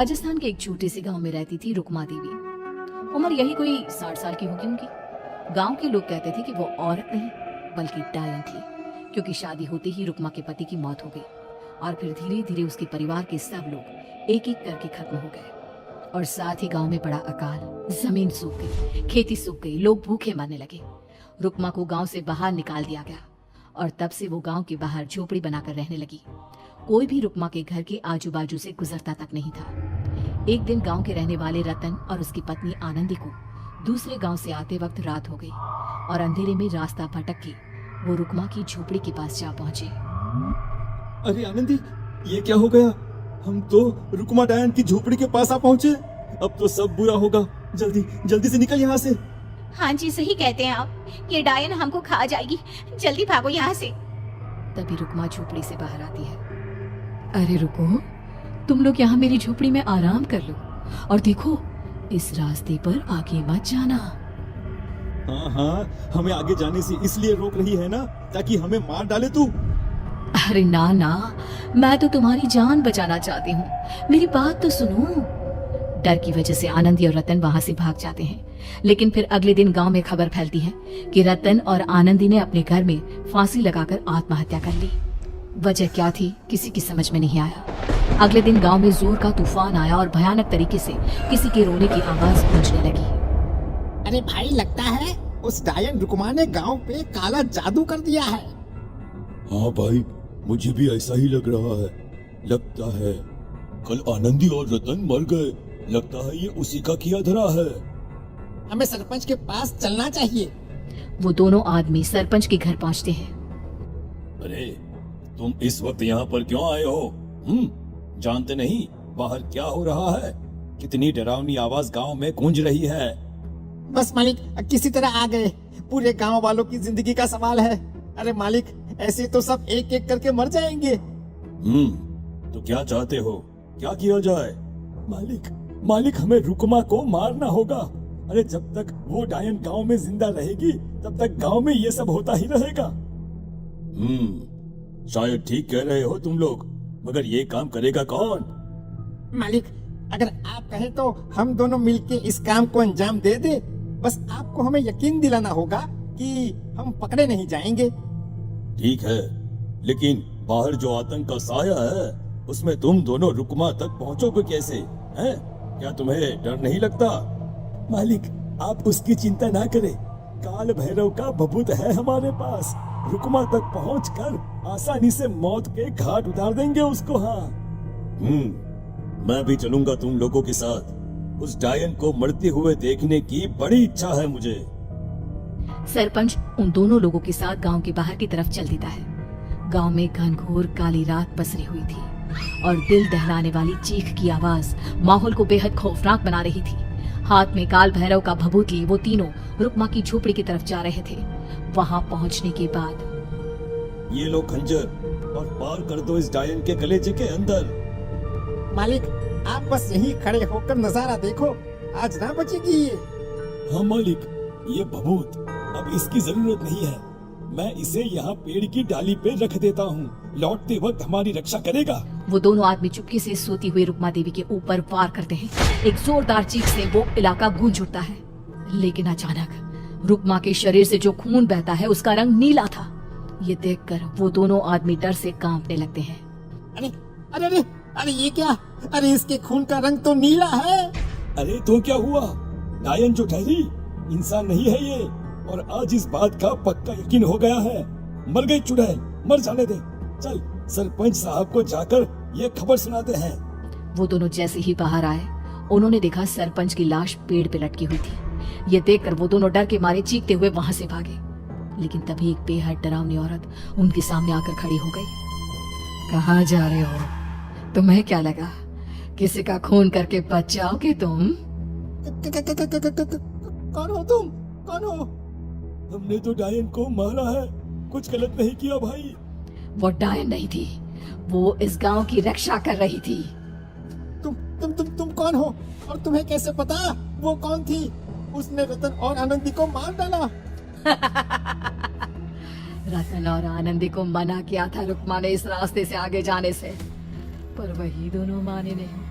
राजस्थान के एक छोटे से गांव में रहती थी रुक्मा देवी। उम्र यही कोई 60 साल की होगी उनकी। गांव के लोग कहते थे कि वो औरत नहीं बल्कि डायन थी, क्योंकि शादी होते ही रुक्मा के पति की मौत हो गई और फिर धीरे धीरे उसके परिवार के सब लोग एक एक करके खत्म हो गए और साथ ही गांव में पड़ा अकाल। जमीन सूख गई, खेती सूख गई, लोग भूखे मरने लगे। रुक्मा को गांव से बाहर निकाल दिया गया और तब से वो गांव के बाहर झोपड़ी बनाकर रहने लगी। कोई भी रुक्मा के घर के आजू बाजू से गुजरता तक नहीं था। एक दिन गांव के रहने वाले रतन और उसकी पत्नी आनंदी को दूसरे गांव से आते वक्त रात हो गई और अंधेरे में रास्ता भटक के वो रुक्मा की झोपड़ी के पास जा पहुंचे। अरे आनंदी, ये क्या हो गया? हम तो रुक्मा डायन की झोपड़ी के पास आ पहुंचे। अब तो सब बुरा होगा। जल्दी जल्दी से निकल यहाँ से। हाँ जी, सही कहते हैं आप। ये डायन हमको खा जाएगी, जल्दी भागो यहाँ से। तभी रुक्मा झोपड़ी से बाहर आती है। अरे रुको, तुम लोग यहाँ मेरी झोपड़ी में आराम कर लो और देखो, इस रास्ते पर आगे मत जाना। हाँ हाँ, हमें आगे जाने से इसलिए रोक रही है ना, ताकि हमें मार डाले तू। अरे ना ना, मैं तो तुम्हारी जान बचाना चाहती हूँ, मेरी बात तो सुनो। डर की वजह से आनंदी और रतन वहां से भाग जाते हैं, लेकिन फिर अगले दिन गांव में खबर फैलती है कि रतन और आनंदी ने अपने घर में फांसी लगाकर आत्महत्या कर ली। वजह क्या थी किसी की समझ में नहीं आया। अगले दिन गांव में जोर का तूफान आया और भयानक तरीके से किसी के रोने की आवाज गूंजने लगी। अरे भाई, लगता है उस डायन रुक्मा ने गांव पे काला जादू कर दिया है। हाँ भाई, मुझे भी ऐसा ही लग रहा है। लगता है कल आनंदी और रतन मर गए। लगता है ये उसी का किया धरा है। हमें सरपंच के पास चलना चाहिए। वो दोनों आदमी सरपंच के घर पहुंचते हैं। अरे, तुम इस वक्त यहाँ पर क्यों आए हो? जानते नहीं बाहर क्या हो रहा है? कितनी डरावनी आवाज गांव में गूंज रही है। बस मालिक, किसी तरह आ गए। पूरे गांव वालों की जिंदगी का सवाल है। अरे मालिक, ऐसे तो सब एक एक करके मर जाएंगे। तो क्या चाहते हो? क्या किया जाए? मालिक, हमें रुक्मा को मारना होगा। अरे जब तक वो डायन गांव में जिंदा रहेगी, तब तक गांव में ये सब होता ही रहेगा। शायद ठीक कह रहे हो तुम लोग, मगर ये काम करेगा कौन? मालिक, अगर आप कहें तो हम दोनों मिलके इस काम को अंजाम दे दे। बस आपको हमें यकीन दिलाना होगा कि हम पकड़े नहीं जाएंगे। ठीक है, लेकिन बाहर जो आतंक का साया है, उसमें तुम दोनों रुक्मा तक पहुंचोगे कैसे? हैं? क्या तुम्हें डर नहीं लगता? मालिक, आप उसकी चिंता ना करें। काल भैरव का भभूत है हमारे पास। रुक्मा तक पहुंचकर आसानी से मौत के घाट उतार देंगे उसको। हाँ, मैं भी चलूंगा तुम लोगों के साथ। उस डायन को मरते हुए देखने की बड़ी इच्छा है मुझे। सरपंच उन दोनों लोगों के साथ गांव के बाहर की तरफ चल देता है। गांव में घनघोर काली रात पसरी हुई थी और दिल दहलाने वाली चीख की आवाज माहौल को बेहद खौफनाक बना रही थी। हाथ में काल भैरव का भभूत लिए वो तीनों रुक्मा की झोपड़ी की तरफ जा रहे थे। वहां पहुंचने के बाद, ये लो खंजर और पार कर दो इस डायन के कलेजे के अंदर। मालिक, आप बस यहीं खड़े होकर नजारा देखो, आज ना बचेगी ये। हाँ मालिक, ये भभूत अब इसकी जरूरत नहीं है। मैं इसे यहाँ पेड़ की डाली पे रख देता हूँ। लौटते वक्त हमारी रक्षा करेगा। वो दोनों आदमी चुपके से सोती हुई रुक्मा देवी के ऊपर वार करते हैं। एक जोरदार चीख से वो इलाका गूंज उठता है, लेकिन अचानक रुक्मा के शरीर से जो खून बहता है उसका रंग नीला था। ये देखकर वो दोनों आदमी डर से कांपने लगते हैं। अरे अरे अरे अरे, ये क्या? अरे इसके खून का रंग तो नीला है। अरे तो क्या हुआ? डायन जो ठहरी इंसान नहीं है ये, और आज इस बात का पक्का यकीन हो गया है। मर गई चुड़ैल, मर जाने दे। चल सरपंच साहब को जाकर ये खबर सुनाते हैं। वो दोनों जैसे ही बाहर आए, उन्होंने देखा सरपंच की लाश पेड़ पे लटकी हुई थी। ये देखकर वो दोनों डर के मारे चीखते हुए वहां से भागे, लेकिन तभी एक बेहद डरावनी औरत उनके सामने आकर खड़ी हो गई। कहाँ जा रहे हो? तुम्हें क्या लगा किसी का खून करके बच जाओगे तुम? कौन हो तुम? कौन हो? हमने तो डायन को मारा है, कुछ गलत नहीं किया भाई। वो डायन नहीं थी, वो इस गांव की रक्षा कर रही थी। तुम कौन हो और तुम्हें कैसे पता वो कौन थी? उसने रतन और आनंदी को मार डाला। रतन और आनंदी को मना किया था रुक्मा ने इस रास्ते से आगे जाने से, पर वही दोनों माने नहीं।